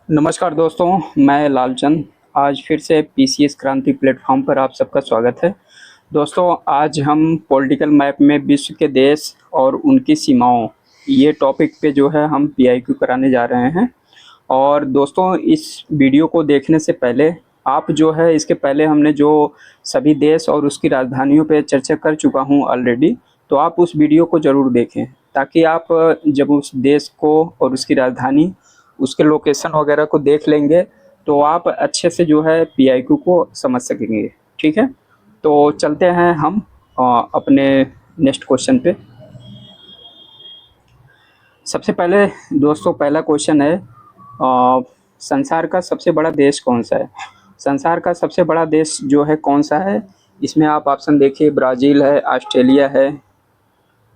नमस्कार दोस्तों, मैं लालचंद। आज फिर से पीसीएस क्रांति प्लेटफॉर्म पर आप सबका स्वागत है। दोस्तों, आज हम पॉलिटिकल मैप में विश्व के देश और उनकी सीमाओं, ये टॉपिक पे जो है हम पीआईक्यू कराने जा रहे हैं। और दोस्तों, इस वीडियो को देखने से पहले आप जो है, इसके पहले हमने जो सभी देश और उसकी राजधानियों पे चर्चा कर चुका हूँ ऑलरेडी, तो आप उस वीडियो को ज़रूर देखें, ताकि आप जब उस देश को और उसकी राजधानी, उसके लोकेशन वगैरह को देख लेंगे तो आप अच्छे से जो है पीआईक्यू को समझ सकेंगे। ठीक है, तो चलते हैं हम अपने नेक्स्ट क्वेश्चन पे। सबसे पहले दोस्तों, पहला क्वेश्चन है, संसार का सबसे बड़ा देश कौन सा है? संसार का सबसे बड़ा देश जो है कौन सा है? इसमें आप ऑप्शन देखिए, ब्राज़ील है, ऑस्ट्रेलिया है,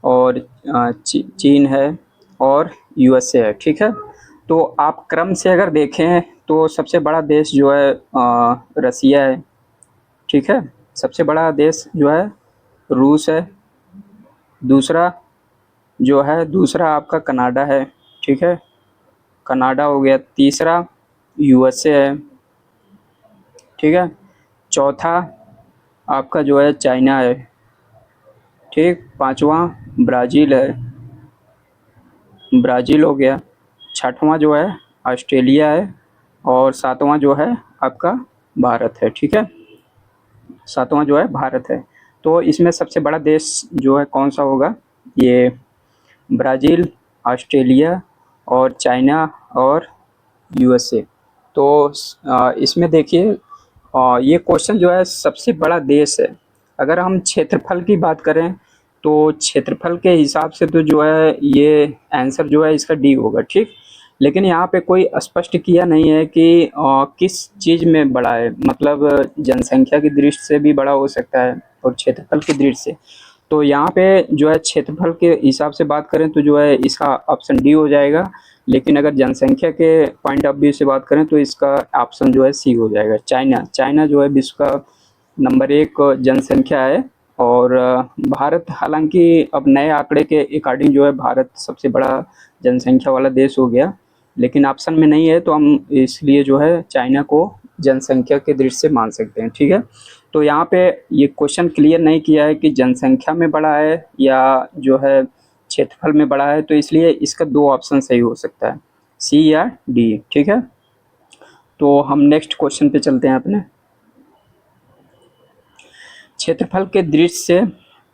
और चीन है, और यूएसए है। ठीक है, तो आप क्रम से अगर देखें तो सबसे बड़ा देश जो है रसिया है। ठीक है, सबसे बड़ा देश जो है रूस है। दूसरा जो है, दूसरा आपका कनाडा है। ठीक है, कनाडा हो गया। तीसरा यूएसए है। ठीक है, चौथा आपका जो है चाइना है। ठीक, पांचवा ब्राज़ील है, ब्राज़ील हो गया। छठवां जो है ऑस्ट्रेलिया है, और सातवां जो है आपका भारत है। ठीक है, सातवां जो है भारत है। तो इसमें सबसे बड़ा देश जो है कौन सा होगा? ये ब्राज़ील, ऑस्ट्रेलिया और चाइना और यूएसए। तो इसमें देखिए, ये क्वेश्चन जो है सबसे बड़ा देश है। अगर हम क्षेत्रफल की बात करें तो क्षेत्रफल के हिसाब से तो जो है ये आंसर जो है इसका डी होगा। ठीक, लेकिन यहाँ पे कोई स्पष्ट किया नहीं है कि किस चीज़ में बड़ा है, मतलब जनसंख्या की दृष्टि से भी बड़ा हो सकता है और क्षेत्रफल की दृष्टि से। तो यहाँ पे जो है क्षेत्रफल के हिसाब से बात करें तो जो है इसका ऑप्शन डी हो जाएगा। लेकिन अगर जनसंख्या के पॉइंट ऑफ व्यू से बात करें तो इसका ऑप्शन जो है सी हो जाएगा, चाइना। चाइना जो है विश्व का नंबर 1 जनसंख्या है। और भारत, हालांकि अब नए आंकड़े के अकॉर्डिंग जो है भारत सबसे बड़ा जनसंख्या वाला देश हो गया, लेकिन ऑप्शन में नहीं है, तो हम इसलिए जो है चाइना को जनसंख्या के दृष्टि से मान सकते हैं। ठीक है, तो यहाँ पे ये क्वेश्चन क्लियर नहीं किया है कि जनसंख्या में बड़ा है या जो है क्षेत्रफल में बड़ा है, तो इसलिए इसका दो ऑप्शन सही हो सकता है, सी या डी। ठीक है, तो हम नेक्स्ट क्वेश्चन पे चलते हैं अपने। क्षेत्रफल के दृष्टि से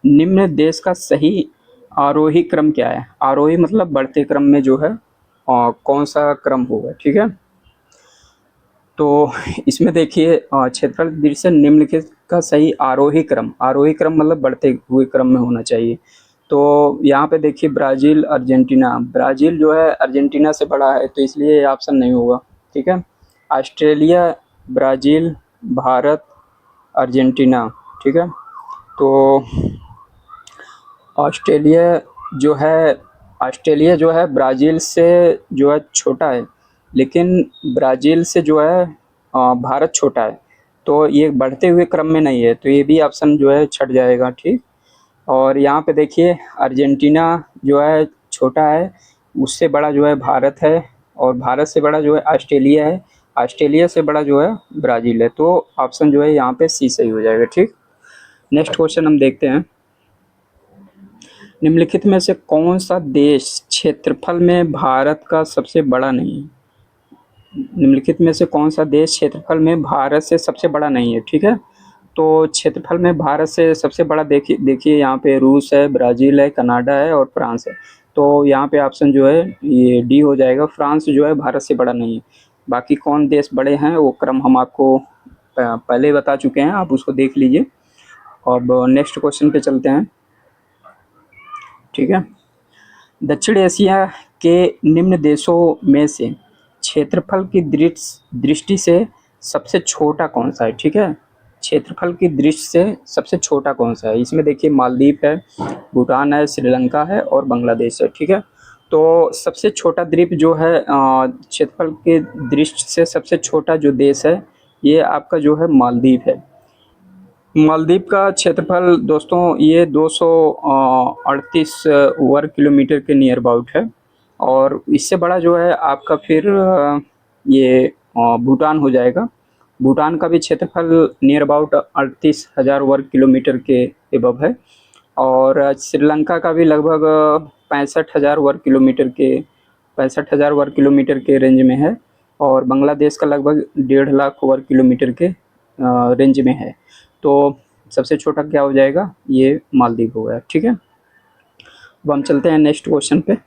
निम्न देश का सही आरोही क्रम क्या है? आरोही मतलब बढ़ते क्रम में जो है कौन सा क्रम होगा? ठीक है, तो इसमें देखिए, क्षेत्रफल की दृष्टि से निम्नलिखित का सही आरोही क्रम, आरोही क्रम मतलब बढ़ते हुए क्रम में होना चाहिए। तो यहाँ पे देखिए, ब्राज़ील, अर्जेंटीना। ब्राज़ील जो है अर्जेंटीना से बड़ा है, तो इसलिए ये ऑप्शन नहीं होगा। ठीक है, ऑस्ट्रेलिया, ब्राज़ील, भारत, अर्जेंटीना। ठीक है, तो ऑस्ट्रेलिया जो है, ऑस्ट्रेलिया जो है ब्राज़ील से जो है छोटा है, लेकिन ब्राज़ील से जो है भारत छोटा है, तो ये बढ़ते हुए क्रम में नहीं है, तो ये भी ऑप्शन जो है छट जाएगा। ठीक, और यहाँ पे देखिए, अर्जेंटीना जो है छोटा है, उससे बड़ा जो है भारत है, और भारत से बड़ा जो है ऑस्ट्रेलिया है, ऑस्ट्रेलिया से बड़ा जो है ब्राज़ील है। तो ऑप्शन जो है यहाँ पे सी सही हो जाएगा। ठीक, नेक्स्ट क्वेश्चन हम देखते हैं। निम्नलिखित में से कौन सा देश क्षेत्रफल में भारत का सबसे बड़ा नहीं है? निम्नलिखित में से कौन सा देश क्षेत्रफल में भारत से सबसे बड़ा नहीं है? ठीक है, तो क्षेत्रफल में भारत से सबसे बड़ा देखिए यहाँ पे रूस है, ब्राज़ील है, कनाडा है और फ्रांस है। तो यहाँ पे ऑप्शन जो है ये डी हो जाएगा, फ्रांस जो है भारत से बड़ा नहीं है। बाकी कौन देश बड़े हैं वो क्रम हम आपको पहले बता चुके हैं, आप उसको देख लीजिए। अब नेक्स्ट क्वेश्चन पे चलते हैं। ठीक है, दक्षिण एशिया के निम्न देशों में से क्षेत्रफल की दृष्टि से सबसे छोटा कौन सा है? ठीक है, क्षेत्रफल की दृष्टि से सबसे छोटा कौन सा है? इसमें देखिए, मालदीव है, भूटान है, श्रीलंका है और बांग्लादेश है। ठीक है, तो सबसे छोटा द्वीप जो है, क्षेत्रफल की दृष्टि से सबसे छोटा जो देश है, ये आपका जो है मालदीव है। मालदीव का क्षेत्रफल दोस्तों ये 238 वर्ग किलोमीटर के नियर अबाउट है, और इससे बड़ा जो है आपका फिर ये भूटान हो जाएगा। भूटान का भी क्षेत्रफल नियर अबाउट 38,000 वर्ग किलोमीटर के एबव है, और श्रीलंका का भी लगभग 65,000 वर्ग किलोमीटर के रेंज में है, और बांग्लादेश का लगभग 1.5 लाख वर्ग किलोमीटर के रेंज में है। तो सबसे छोटा क्या हो जाएगा, ये मालदीव हो गया। ठीक है, अब हम चलते हैं नेक्स्ट क्वेश्चन पे।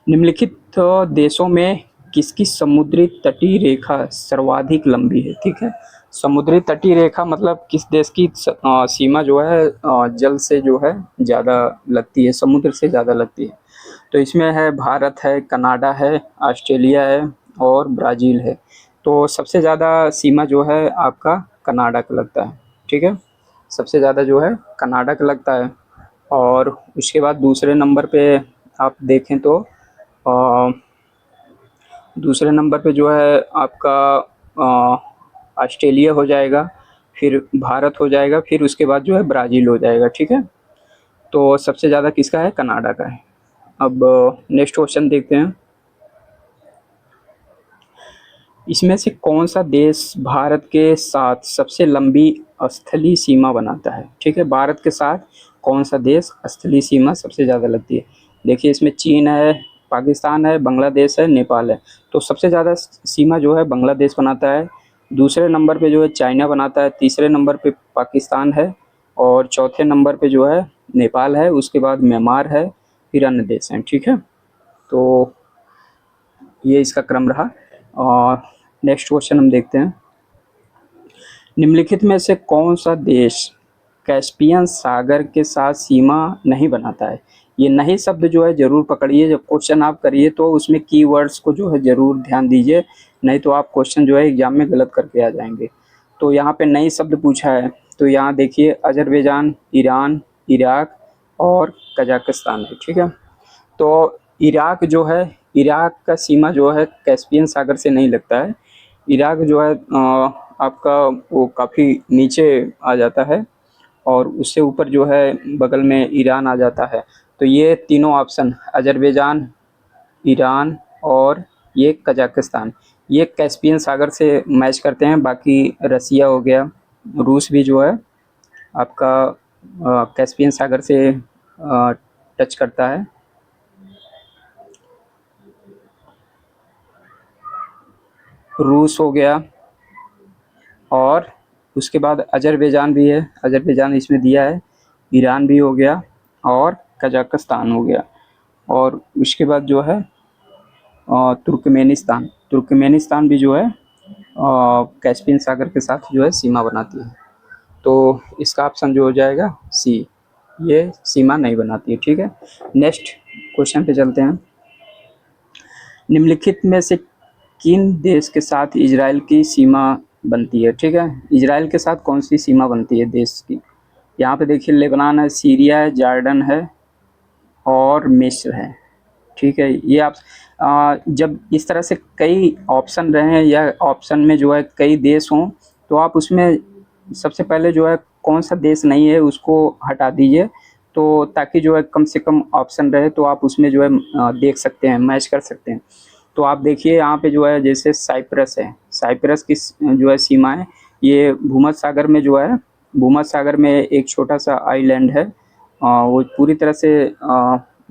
निम्नलिखित देशों में किसकी समुद्री तटीय रेखा सर्वाधिक लंबी है? ठीक है, समुद्री तटीय रेखा मतलब किस देश की सीमा जो है जल से जो है ज़्यादा लगती है, समुद्र से ज़्यादा लगती है। तो इसमें है भारत है, कनाडा है, ऑस्ट्रेलिया है और ब्राज़ील है। तो सबसे ज़्यादा सीमा जो है आपका कनाडा का लगता है। ठीक है, सबसे ज़्यादा जो है कनाडा का लगता है, और उसके बाद दूसरे नंबर पे आप देखें तो दूसरे नंबर पे जो है आपका ऑस्ट्रेलिया हो जाएगा, फिर भारत हो जाएगा, फिर उसके बाद जो है ब्राज़ील हो जाएगा। ठीक है, तो सबसे ज़्यादा किसका है, कनाडा का है। अब नेक्स्ट क्वेश्चन देखते हैं। इसमें से कौन सा देश भारत के साथ सबसे लंबी स्थलीय सीमा बनाता है? ठीक है, भारत के साथ कौन सा देश स्थलीय सीमा सबसे ज़्यादा लगती है? देखिए, इसमें चीन है, पाकिस्तान है, बांग्लादेश है, नेपाल है। तो सबसे ज़्यादा सीमा जो है बांग्लादेश बनाता है, दूसरे नंबर पे जो है चाइना बनाता है, तीसरे नंबर पे पाकिस्तान है, और चौथे नंबर पे जो है नेपाल है, उसके बाद म्यांमार है, फिर अन्य देश हैं। ठीक है, तो ये इसका क्रम रहा। और नेक्स्ट क्वेश्चन हम देखते हैं। निम्नलिखित में से कौन सा देश कैस्पियन सागर के साथ सीमा नहीं बनाता है? ये नहीं शब्द जो है ज़रूर पकड़िए, जब क्वेश्चन आप करिए तो उसमें कीवर्ड्स को जो है ज़रूर ध्यान दीजिए, नहीं तो आप क्वेश्चन जो है एग्जाम में गलत करके आ जाएंगे। तो यहाँ पे नई शब्द पूछा है, तो यहाँ देखिए अजरबैजान, ईरान, इराक और कजाकिस्तान है। ठीक है, तो इराक जो है, इराक का सीमा जो है कैस्पियन सागर से नहीं लगता है। इराक जो है आपका वो काफ़ी नीचे आ जाता है, और उससे ऊपर जो है बगल में ईरान आ जाता है। तो ये तीनों ऑप्शन अजरबैजान, ईरान और ये कजाकिस्तान, ये कैस्पियन सागर से मैच करते हैं। बाकी रसिया हो गया, रूस भी जो है आपका कैस्पियन सागर से टच करता है। रूस हो गया, और उसके बाद अजरबैजान भी है, अजरबैजान इसमें दिया है, ईरान भी हो गया, और कजाकिस्तान हो गया, और उसके बाद जो है तुर्कमेनिस्तान, तुर्कमेनिस्तान भी जो है कैस्पियन सागर के साथ जो है सीमा बनाती है। तो इसका ऑप्शन जो हो जाएगा सी, ये सीमा नहीं बनाती है। ठीक है, नेक्स्ट क्वेश्चन पे चलते हैं। निम्नलिखित में से किन देश के साथ इजराइल की सीमा बनती है? ठीक है, इजराइल के साथ कौन सी सीमा बनती है देश की? यहाँ पे देखिए लेबनान है, सीरिया है, जॉर्डन है और मिस्र है। ठीक है, ये आप जब इस तरह से कई ऑप्शन रहे हैं या ऑप्शन में जो है कई देश हों, तो आप उसमें सबसे पहले जो है कौन सा देश नहीं है उसको हटा दीजिए, तो ताकि जो है कम से कम ऑप्शन रहे, तो आप उसमें जो है देख सकते हैं, मैच कर सकते हैं। तो आप देखिए यहाँ पे जो है जैसे साइप्रस है, साइप्रस की जो है सीमा है, ये भूमध्य सागर में जो है, भूमध्य सागर में एक छोटा सा आइलैंड है, वो पूरी तरह से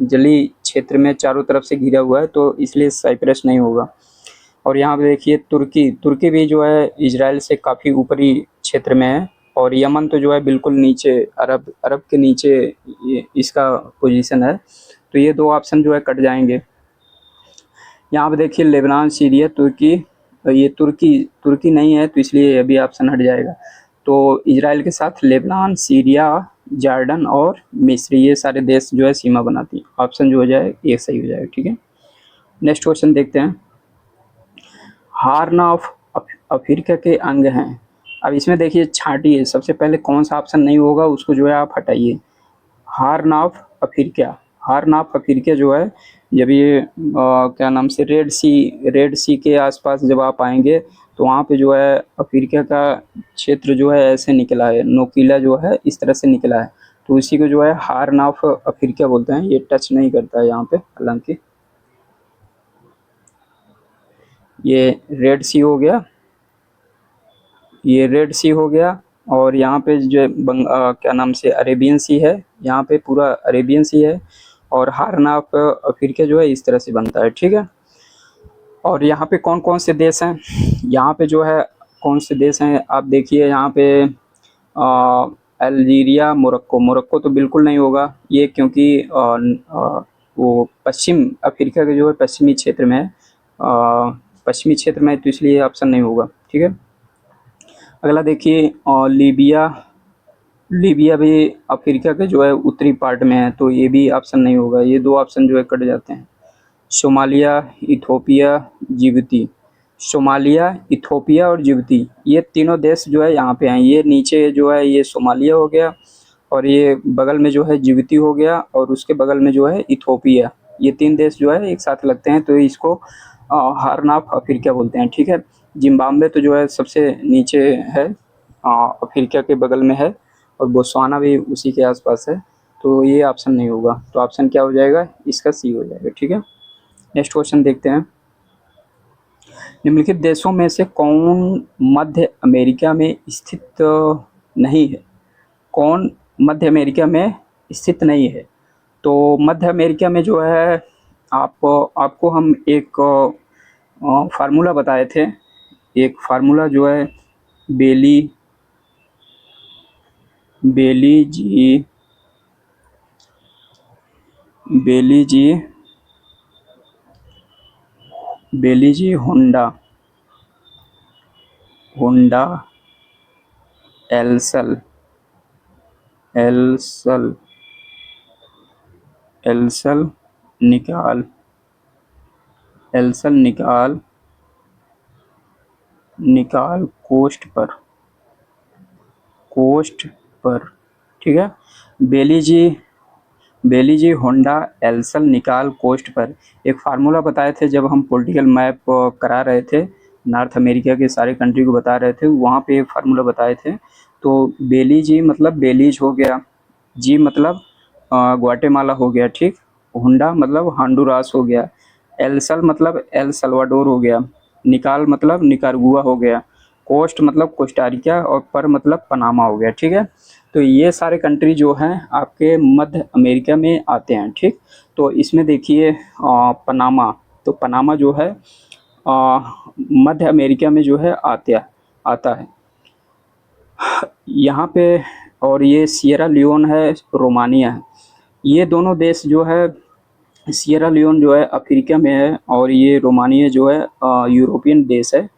जलीय क्षेत्र में चारों तरफ से घिरा हुआ है, तो इसलिए साइप्रस नहीं होगा। और यहाँ पे देखिए तुर्की, तुर्की भी जो है इजराइल से काफ़ी ऊपरी क्षेत्र में है, और यमन तो जो है बिल्कुल नीचे, अरब अरब के नीचे इसका पोजीशन है। तो ये दो ऑप्शन जो है कट जाएंगे। यहाँ पे देखिए लेबनान, सीरिया, तुर्की, ये तुर्की तुर्की नहीं है, तो इसलिए अभी ऑप्शन हट जाएगा। तो इजराइल के साथ लेबनान, सीरिया, जॉर्डन और मिस्र, ये सारे देश जो है सीमा बनाती है। ऑप्शन जो हो जाए ये सही हो जाएगा। ठीक है, नेक्स्ट क्वेश्चन देखते हैं। हॉर्न ऑफ अफ्रीका के अंग हैं। अब इसमें देखिए छांटिए, सबसे पहले कौन सा ऑप्शन नहीं होगा उसको जो है आप हटाइए। Horn of Africa, horn of Africa जो है, जब ये क्या नाम से रेड सी के आसपास जब आप आएंगे, तो वहाँ पे जो है अफ्रीका का क्षेत्र जो है ऐसे निकला है, नोकीला जो है इस तरह से निकला है, तो इसी को जो है हॉर्न ऑफ अफ्रीका बोलते हैं। ये टच नहीं करता है यहाँ पे हालांकि। ये रेड सी हो गया, ये रेड सी हो गया, और यहाँ पे जो क्या नाम से अरेबियन सी है, यहाँ पे पूरा अरेबियन सी है, और हार्न ऑफ अफ्रीका जो है इस तरह से बनता है, ठीक है। और यहाँ पे कौन कौन से देश हैं, यहाँ पे जो है कौन से देश हैं आप देखिए, यहाँ पे अल्जीरिया, मोरक्को, मोरक्को तो बिल्कुल नहीं होगा ये, क्योंकि वो पश्चिम अफ्रीका के जो है पश्चिमी क्षेत्र में है, पश्चिमी क्षेत्र में है, तो इसलिए ऑप्शन नहीं होगा, ठीक है। अगला देखिए लीबिया, लीबिया भी अफ्रीका के जो है उत्तरी पार्ट में है, तो ये भी ऑप्शन नहीं होगा, ये दो ऑप्शन जो है कट जाते हैं। Somalia, Ethiopia, Djibouti, Somalia, Ethiopia और जिबूती, ये तीनों देश जो है यहाँ पे हैं। ये नीचे जो है ये सोमालिया हो गया, और ये बगल में जो है जिबूती हो गया, और उसके बगल में जो है इथोपिया, ये तीन देश जो है एक साथ लगते हैं, तो इसको हार्न ऑफ अफ्रीका बोलते हैं, ठीक है। जिम्बाब्वे तो जो है सबसे नीचे है, अफ्रीका के बगल में है, और बोत्सवाना भी उसी के आसपास है, तो ये ऑप्शन नहीं होगा। तो ऑप्शन क्या हो जाएगा, इसका सी हो जाएगा, ठीक है। नेक्स्ट क्वेश्चन देखते हैं। निम्नलिखित देशों में से कौन मध्य अमेरिका में स्थित नहीं है, कौन मध्य अमेरिका में स्थित नहीं है? तो मध्य अमेरिका में जो है आपको हम एक फार्मूला बताए थे, एक फार्मूला जो है बेली जी होंडा एल्सल निकाल कोस्ट पर, ठीक है। बेली जी होंडा एल्सल निकाल कोस्ट पर, एक फार्मूला बताए थे जब हम पॉलिटिकल मैप करा रहे थे, नॉर्थ अमेरिका के सारे कंट्री को बता रहे थे, वहाँ पे एक फार्मूला बताए थे। तो बेली जी मतलब बेलीज हो गया, जी मतलब ग्वाटेमाला हो गया, ठीक। होंडा मतलब हांडुरास हो गया, एल्सल मतलब एल सल्वाडोर हो गया, निकाल मतलब निकारागुआ हो गया, कोस्ट मतलब कोस्टारिका, और पर मतलब पनामा हो गया, ठीक है। तो ये सारे कंट्री जो हैं आपके मध्य अमेरिका में आते हैं, ठीक। तो इसमें देखिए पनामा, तो पनामा जो है मध्य अमेरिका में जो है आता है यहाँ पे। और ये सियरा लियोन है, रोमानिया है, ये दोनों देश जो है, सियरा लियोन जो है अफ्रीका में है, और ये रोमानिया जो है यूरोपियन देश है,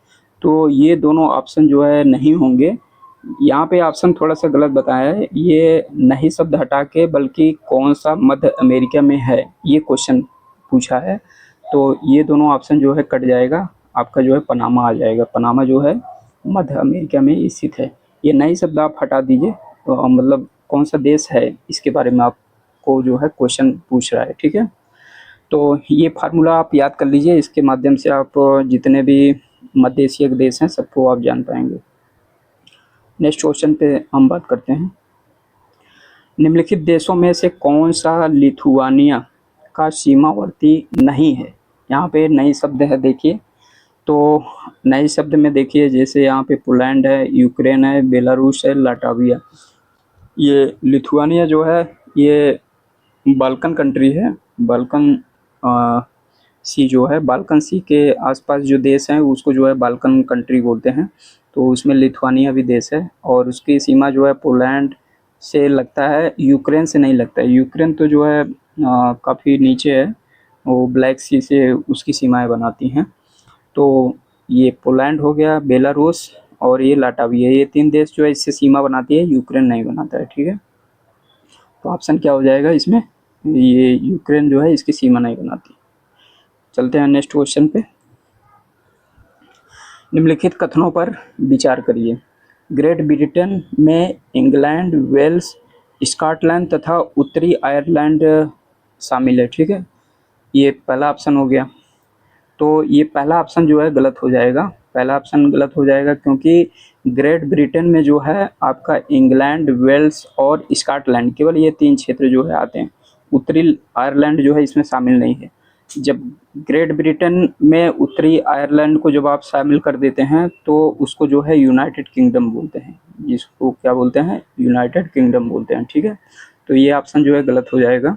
तो ये दोनों ऑप्शन जो है नहीं होंगे। यहाँ पे ऑप्शन थोड़ा सा गलत बताया है, ये नहीं शब्द हटा के बल्कि कौन सा मध्य अमेरिका में है ये क्वेश्चन पूछा है, तो ये दोनों ऑप्शन जो है कट जाएगा, आपका जो है पनामा आ जाएगा। पनामा जो है मध्य अमेरिका में स्थित है, ये नई शब्द आप हटा दीजिए, मतलब कौन सा देश है इसके बारे में आपको जो है क्वेश्चन पूछ रहा है, ठीक है। तो ये फार्मूला आप याद कर लीजिए, इसके माध्यम से आप जितने भी मध्य एशिया के देश हैं सबको आप जान पाएंगे। नेक्स्ट क्वेश्चन पे हम बात करते हैं। निम्नलिखित देशों में से कौन सा लिथुआनिया का सीमावर्ती नहीं है? यहाँ पे नई शब्द है देखिए, तो नए शब्द में देखिए जैसे यहाँ पे पोलैंड है, यूक्रेन है, बेलारूस है, लाटविया। ये लिथुआनिया जो है ये बाल्कन कंट्री है, बाल्कन सी जो है, बाल्कन सी के आसपास जो देश हैं उसको जो है बाल्कन कंट्री बोलते हैं, तो उसमें लिथुआनिया भी देश है, और उसकी सीमा जो है पोलैंड से लगता है, यूक्रेन से नहीं लगता है। यूक्रेन तो जो है काफ़ी नीचे है, वो ब्लैक सी से उसकी सीमाएं बनाती हैं। तो ये पोलैंड हो गया, बेलारूस और ये लाटविया, ये तीन देश जो है इससे सीमा बनाती है, यूक्रेन नहीं बनाता है, ठीक है। तो ऑप्शन क्या हो जाएगा इसमें, ये यूक्रेन जो है इसकी सीमा नहीं बनाती। चलते हैं नेक्स्ट क्वेश्चन पे। निम्नलिखित कथनों पर विचार करिए। ग्रेट ब्रिटेन में इंग्लैंड, वेल्स, स्कॉटलैंड तथा उत्तरी आयरलैंड शामिल है, ठीक है। ये पहला ऑप्शन हो गया, तो ये पहला ऑप्शन जो है गलत हो जाएगा, पहला ऑप्शन गलत हो जाएगा, क्योंकि ग्रेट ब्रिटेन में जो है आपका इंग्लैंड, वेल्स और स्कॉटलैंड, केवल ये तीन क्षेत्र जो है आते हैं, उत्तरी आयरलैंड जो है इसमें शामिल नहीं है। जब ग्रेट ब्रिटेन में उत्तरी आयरलैंड को जब आप शामिल कर देते हैं तो उसको जो है यूनाइटेड किंगडम बोलते हैं, जिसको क्या बोलते हैं, यूनाइटेड किंगडम बोलते हैं। ठीक है, तो ये ऑप्शन जो है गलत हो जाएगा।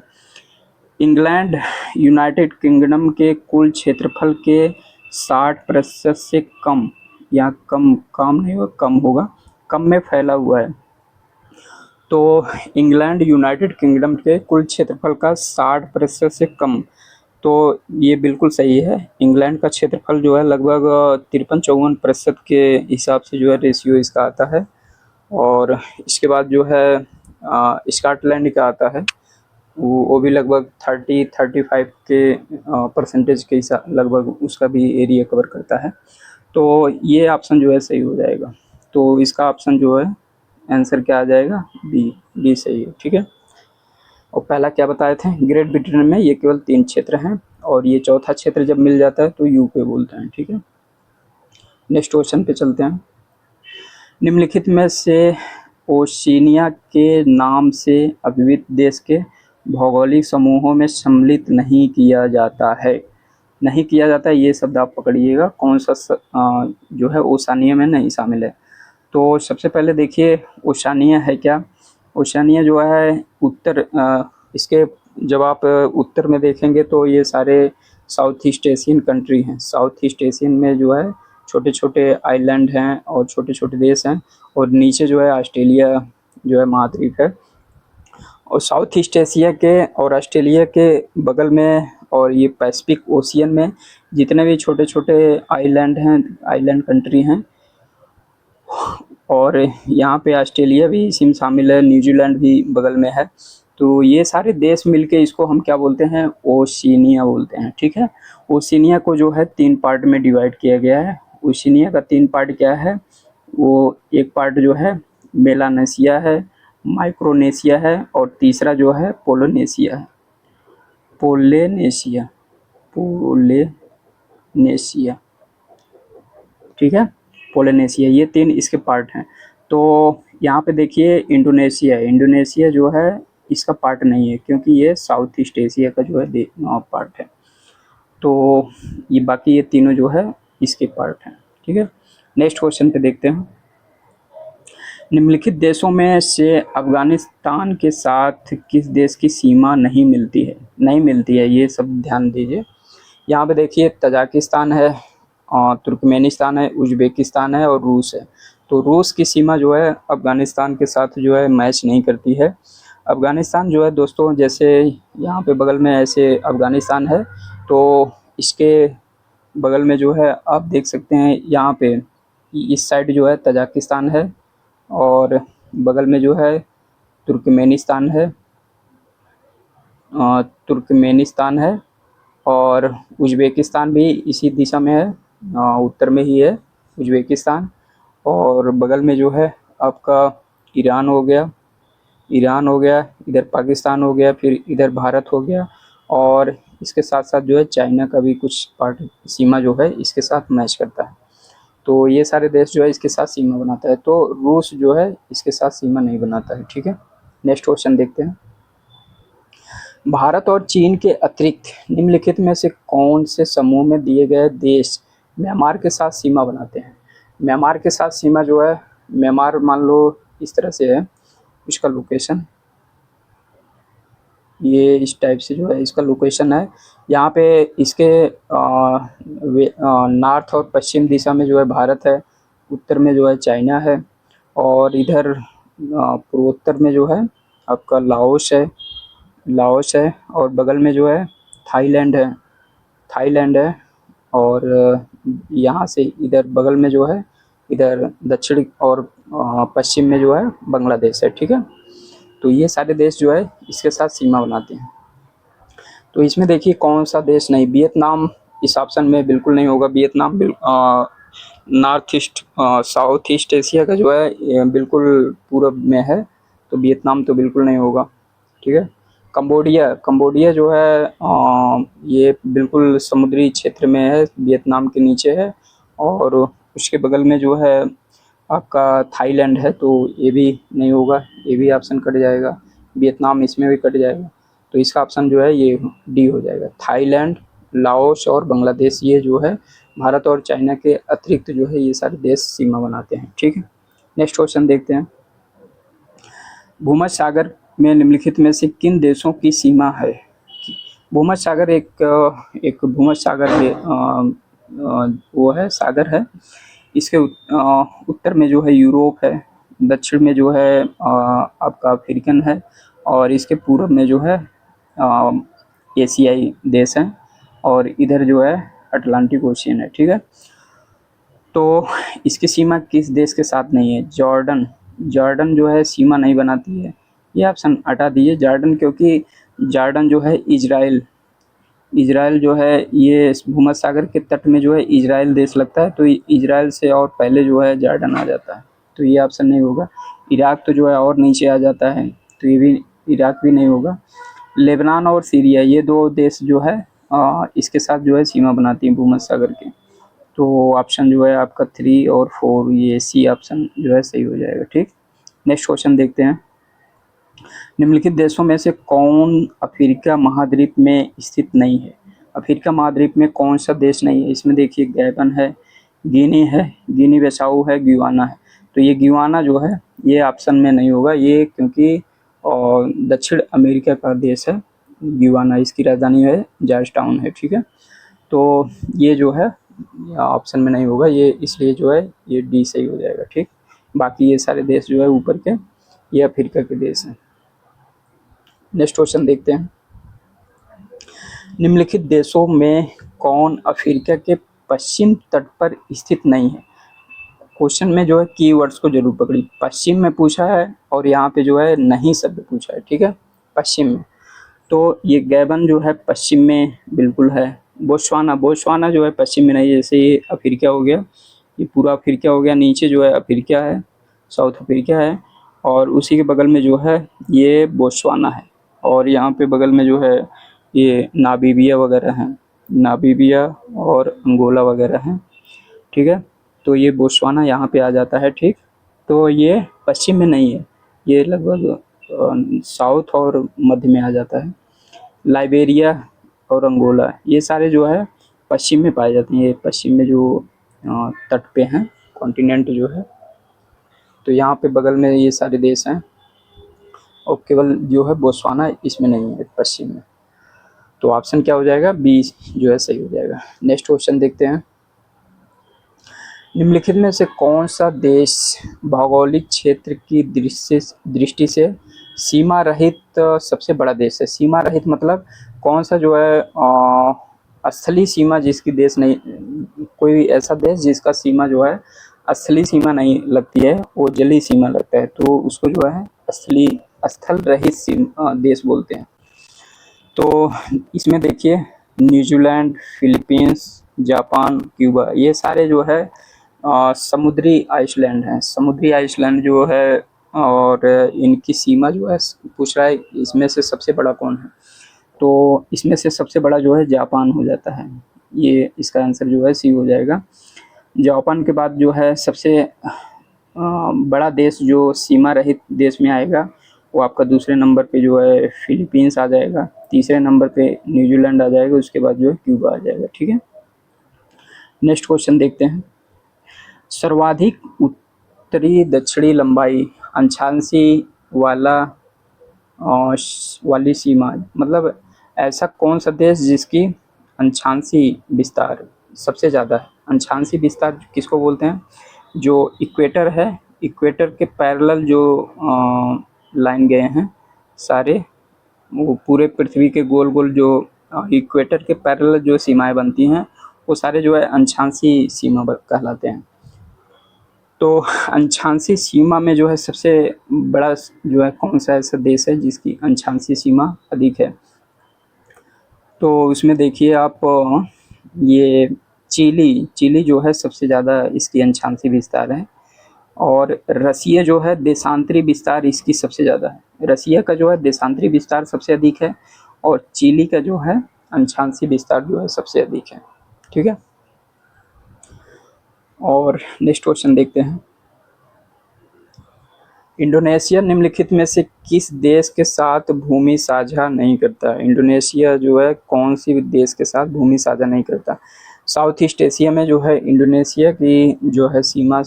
इंग्लैंड यूनाइटेड किंगडम के कुल क्षेत्रफल के 60% से कम, यहाँ कम नहीं होगा, कम होगा, कम में फैला हुआ है। तो इंग्लैंड यूनाइटेड किंगडम के कुल क्षेत्रफल का 60% से कम, तो ये बिल्कुल सही है। इंग्लैंड का क्षेत्रफल जो है लगभग 53-54% के हिसाब से जो है रेशियो इसका आता है। और इसके बाद जो है स्कॉटलैंड का आता है, वो भी लगभग 30-35 के परसेंटेज के हिसाब लगभग उसका भी एरिया कवर करता है। तो ये ऑप्शन जो है सही हो जाएगा। तो इसका ऑप्शन जो है आंसर क्या आ जाएगा, बी सही है। ठीक है, और पहला क्या बताए थे, ग्रेट ब्रिटेन में ये केवल 3 क्षेत्र हैं, और ये चौथा क्षेत्र जब मिल जाता है तो यूके बोलते हैं। ठीक है, नेक्स्ट क्वेश्चन पे चलते हैं। निम्नलिखित में से ओशिनिया के नाम से अभिहित देश के भौगोलिक समूहों में सम्मिलित नहीं किया जाता है। नहीं किया जाता है, ये शब्द आप पकड़िएगा, कौन सा जो है ओशानिया में नहीं शामिल है। तो सबसे पहले देखिए ओशानिया है क्या। ओशानिया जो है उत्तर, इसके जब आप उत्तर में देखेंगे तो ये सारे साउथ ईस्ट एशियन कंट्री हैं। साउथ ईस्ट एशियन में जो है छोटे छोटे आइलैंड हैं और छोटे छोटे देश हैं, और नीचे जो है ऑस्ट्रेलिया जो है महाद्वीप है। और साउथ ईस्ट एशिया के और ऑस्ट्रेलिया के बगल में और ये पैसिफिक ओशियन में जितने भी छोटे छोटे आइलैंड हैं, आइलैंड कंट्री हैं, और यहाँ पे ऑस्ट्रेलिया भी इसी में शामिल है, न्यूजीलैंड भी बगल में है। तो ये सारे देश मिलके इसको हम क्या बोलते हैं, ओशिनिया बोलते हैं। ठीक है, ओशिनिया को जो है 3 पार्ट में डिवाइड किया गया है। ओशिनिया का 3 पार्ट क्या है, वो एक पार्ट जो है मेलानेशिया है, माइक्रोनेशिया है, और तीसरा जो है पोलिनेशिया है। पोलिनेशिया, पोलिनेशिया, ठीक है, पोलिनेशिया, ये 3 इसके पार्ट हैं। तो यहाँ पे देखिए इंडोनेशिया, इंडोनेशिया जो है इसका पार्ट नहीं है, क्योंकि ये साउथ ईस्ट एशिया का जो है पार्ट है। तो ये बाकी ये तीनों जो है इसके पार्ट हैं। ठीक है, नेक्स्ट क्वेश्चन पे देखते हैं। निम्नलिखित देशों में से अफगानिस्तान के साथ किस देश की सीमा नहीं मिलती है, नहीं मिलती है, ये सब ध्यान दीजिए। यहाँ पे देखिए तजाकिस्तान है, तुर्कमेनिस्तान है, उज़्बेकिस्तान है और रूस है। तो रूस की सीमा जो है अफ़गानिस्तान के साथ जो है मैच नहीं करती है। अफ़गानिस्तान जो है दोस्तों, जैसे यहाँ पे बगल में ऐसे अफ़गानिस्तान है, तो इसके बगल में जो है आप देख सकते हैं यहाँ पे इस साइड जो है तजाकिस्तान है, और बगल में जो है तुर्कमेनिस्तान है, तुर्कमेनिस्तान है, और उज़्बेकिस्तान भी इसी दिशा में है, उत्तर में ही है उज़्बेकिस्तान। और बगल में जो है आपका ईरान हो गया, ईरान हो गया, इधर पाकिस्तान हो गया, फिर इधर भारत हो गया, और इसके साथ साथ जो है चाइना का भी कुछ पार्ट सीमा जो है इसके साथ मैच करता है। तो ये सारे देश जो है इसके साथ सीमा बनाता है। तो रूस जो है इसके साथ सीमा नहीं बनाता है। ठीक है, नेक्स्ट क्वेश्चन देखते हैं। भारत और चीन के अतिरिक्त निम्नलिखित में से कौन से समूह में दिए गए देश म्यांमार के साथ सीमा बनाते हैं। म्यांमार के साथ सीमा जो है, म्यांमार मान लो इस तरह से है, इसका लोकेशन ये इस टाइप से जो है इसका लोकेशन है। यहाँ पे इसके नॉर्थ और पश्चिम दिशा में जो है भारत है, उत्तर में जो है चाइना है, और इधर पूर्वोत्तर में जो है आपका लाओस है, और बगल में जो है थाईलैंड है, और यहाँ से इधर बगल में जो है इधर दक्षिण और पश्चिम में जो है बांग्लादेश है। ठीक है, तो ये सारे देश जो है इसके साथ सीमा बनाते हैं। तो इसमें देखिए कौन सा देश नहीं, वियतनाम इस ऑप्शन में बिल्कुल नहीं होगा। Vietnam north east south east Asia का जो है बिल्कुल पूर्व में है, तो वियतनाम तो बिल्कुल नहीं होगा। ठीक है, कंबोडिया जो है ये बिल्कुल समुद्री क्षेत्र में है, वियतनाम के नीचे है, और उसके बगल में जो है आपका थाईलैंड है, तो ये भी नहीं होगा, ये भी ऑप्शन कट जाएगा। वियतनाम इसमें भी कट जाएगा, तो इसका ऑप्शन जो है ये डी हो जाएगा, थाईलैंड लाओस और बांग्लादेश, ये जो है भारत और चाइना के अतिरिक्त जो है ये सारे देश सीमा बनाते हैं। ठीक है, नेक्स्ट क्वेश्चन देखते हैं। भूमध्य सागर में निम्नलिखित में से किन देशों की सीमा है? भूमध्य सागर एक भूमध्य सागर वो है, सागर है। इसके उत्तर में जो है यूरोप है, दक्षिण में जो है आपका अफ्रीकन है, और इसके पूर्व में जो है एशियाई देश हैं, और इधर जो है अटलांटिक ओशियन है। ठीक है, तो इसकी सीमा किस देश के साथ नहीं है? जॉर्डन। जॉर्डन जो है सीमा नहीं बनाती है, ये ऑप्शन हटा दिए जॉर्डन, क्योंकि जॉर्डन जो है इजराइल जो है ये भूमध्य सागर के तट में जो है इजराइल देश लगता है, तो इजराइल से और पहले जो है जॉर्डन आ जाता है, तो ये ऑप्शन नहीं होगा। इराक तो जो है और नीचे आ जाता है, तो ये भी इराक भी नहीं होगा। लेबनान और सीरिया, ये दो देश जो है इसके साथ जो है सीमा बनाती हैं भूमध्य सागर के। तो ऑप्शन जो है आपका 3 और 4, ये सी ऑप्शन जो है सही हो जाएगा। ठीक, नेक्स्ट क्वेश्चन देखते हैं। निम्नलिखित देशों में से कौन अफ्रीका महाद्वीप में स्थित नहीं है? अफ्रीका महाद्वीप में कौन सा देश नहीं है? इसमें देखिए गैबन है, गिनी है, गिनी बिसाऊ है, ग्युआना है। तो ये ग्युआना जो है ये ऑप्शन में नहीं होगा, ये क्योंकि दक्षिण अमेरिका का देश है ग्युआना, इसकी राजधानी है जॉर्ज टाउन है। ठीक है, तो ये जो है ऑप्शन में नहीं होगा, ये इसलिए जो है ये डी सही हो जाएगा। ठीक, बाकी ये सारे देश जो है ऊपर के ये अफ्रीका के देश हैं। नेक्स्ट क्वेश्चन देखते हैं। निम्नलिखित देशों में कौन अफ्रीका के पश्चिम तट पर स्थित नहीं है? क्वेश्चन में जो है कीवर्ड्स को जरूर पकड़ी, पश्चिम में पूछा है और यहाँ पे जो है नहीं शब्द पूछा है। ठीक है, पश्चिम में, तो ये गैबन जो है पश्चिम में बिल्कुल है। बोत्सवाना जो है पश्चिम में नहीं है, जैसे ये अफ्रीका हो गया, ये पूरा अफ्रीका हो गया, नीचे जो है अफ्रीका है, साउथ अफ्रीका है, और उसी के बगल में जो है ये बोत्सवाना है, और यहाँ पे बगल में जो है ये नामीबिया वगैरह हैं, नामीबिया और अंगोला वगैरह हैं। ठीक है, तो ये बोत्सवाना यहाँ पे आ जाता है। ठीक, तो ये पश्चिम में नहीं है, ये लगभग साउथ और मध्य में आ जाता है। लाइबेरिया और अंगोला ये सारे जो है पश्चिम में पाए जाते हैं, ये पश्चिम में जो तट पे हैं, कॉन्टिनेंट जो है, तो यहाँ पे बगल में ये सारे देश हैं, और केवल जो है बोत्सवाना इसमें नहीं है पश्चिम में। तो ऑप्शन क्या हो जाएगा? बी जो है सही हो जाएगा। नेक्स्ट क्वेश्चन देखते हैं। निम्नलिखित में से कौन सा देश भौगोलिक क्षेत्र की दृष्टि से सीमा रहित सबसे बड़ा देश है? सीमा रहित मतलब कौन सा जो है स्थलीय सीमा जिसकी देश नहीं, कोई ऐसा देश जिसका सीमा जो है स्थलीय सीमा नहीं लगती है, वो जलीय सीमा लगता है, तो उसको जो है स्थल रहित देश बोलते हैं। तो इसमें देखिए न्यूजीलैंड, फिलीपींस, जापान, क्यूबा, ये सारे जो है समुद्री आइसलैंड हैं। समुद्री आइसलैंड जो है, और इनकी सीमा जो है पूछ रहा है इसमें से सबसे बड़ा कौन है, तो इसमें से सबसे बड़ा जो है जापान हो जाता है, ये इसका आंसर जो है सी हो जाएगा। जापान के बाद जो है सबसे बड़ा देश जो सीमा रहित देश में आएगा वो आपका दूसरे नंबर पे जो है फिलीपींस आ जाएगा, तीसरे नंबर पे न्यूजीलैंड आ जाएगा, उसके बाद जो है क्यूबा आ जाएगा। ठीक है, नेक्स्ट क्वेश्चन देखते हैं। सर्वाधिक उत्तरी दक्षिणी लंबाई अंशांशी वाली सीमा, मतलब ऐसा कौन सा देश जिसकी अंशांशी विस्तार सबसे ज़्यादा है? अंशांशी विस्तार किसको बोलते हैं? जो इक्वेटर है, इक्वेटर के पैरेलल जो लाइन गए हैं सारे, वो पूरे पृथ्वी के गोल गोल जो इक्वेटर के पैरेलल जो सीमाएं बनती हैं वो सारे जो है अंशांशी सीमा कहलाते हैं। तो अंशांशी सीमा में जो है सबसे बड़ा जो है कौन सा ऐसा देश है जिसकी अंशांशी सीमा अधिक है? तो उसमें देखिए आप ये चिली जो है सबसे ज़्यादा इसकी अंशांशी विस्तार है, और रसिया जो है देशांतरी विस्तार इसकी सबसे ज़्यादा है। रसिया का जो है देशांतरी विस्तार सबसे अधिक है, और चिली का जो है अंशांशी विस्तार जो है सबसे अधिक है। ठीक है, और नेक्स्ट क्वेश्चन देखते हैं। इंडोनेशिया निम्नलिखित में से किस देश के साथ भूमि साझा नहीं करता? इंडोनेशिया जो है कौन सी देश के साथ भूमि साझा नहीं करता? साउथ ईस्ट एशिया में जो है इंडोनेशिया की जो है सीमा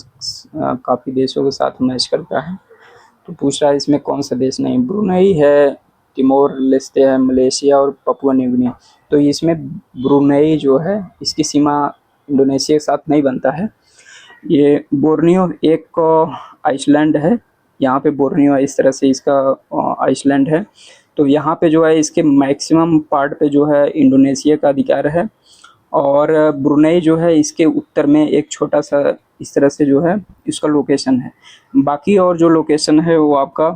काफ़ी देशों के साथ मैच करता है। तो पूछ रहा है इसमें कौन सा देश नहीं? ब्रुनई है, तिमोर लेस्ते है, मलेशिया और पपुआ न्यू गिनी। तो इसमें ब्रुनई जो है इसकी सीमा इंडोनेशिया के साथ नहीं बनता है। ये बोर्नियो एक आइसलैंड है, यहाँ पे बोर्नियो इस तरह से इसका आइसलैंड है। तो यहाँ पे जो है इसके मैक्सिमम पार्ट पे जो है इंडोनेशिया का अधिकार है, और ब्रुनई जो है इसके उत्तर में एक छोटा सा इस तरह से जो है इसका लोकेशन है। बाकी और जो लोकेशन है वो आपका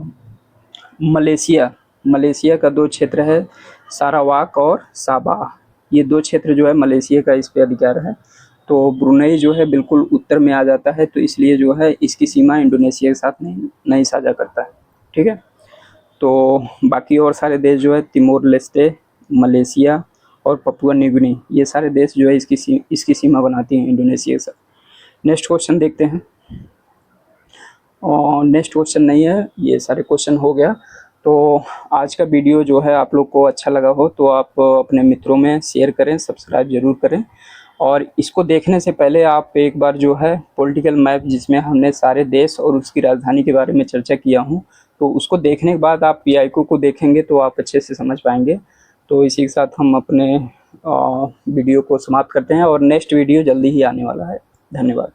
मलेशिया मलेशिया का 2 क्षेत्र है, सारावाक और साबाह। ये 2 क्षेत्र जो है मलेशिया का इस पे अधिकार है। तो ब्रुनई जो है बिल्कुल उत्तर में आ जाता है, तो इसलिए जो है इसकी सीमा इंडोनेशिया के साथ नहीं साझा करता है। ठीक है, तो बाकी और सारे देश जो है तिमोर लेस्ते, मलेशिया और पपुआ न्यू गिनी, ये सारे देश जो है इसकी सीमा बनाती हैं इंडोनेशिया के साथ। नेक्स्ट क्वेश्चन देखते हैं। और नेक्स्ट क्वेश्चन नहीं है, ये सारे क्वेश्चन हो गया। तो आज का वीडियो जो है आप लोग को अच्छा लगा हो तो आप अपने मित्रों में शेयर करें, सब्सक्राइब ज़रूर करें। और इसको देखने से पहले आप एक बार जो है पॉलिटिकल मैप, जिसमें हमने सारे देश और उसकी राजधानी के बारे में चर्चा किया हूँ, तो उसको देखने के बाद आप पीआईक्यू को देखेंगे तो आप अच्छे से समझ पाएंगे। तो इसी के साथ हम अपने वीडियो को समाप्त करते हैं, और नेक्स्ट वीडियो जल्दी ही आने वाला है। धन्यवाद।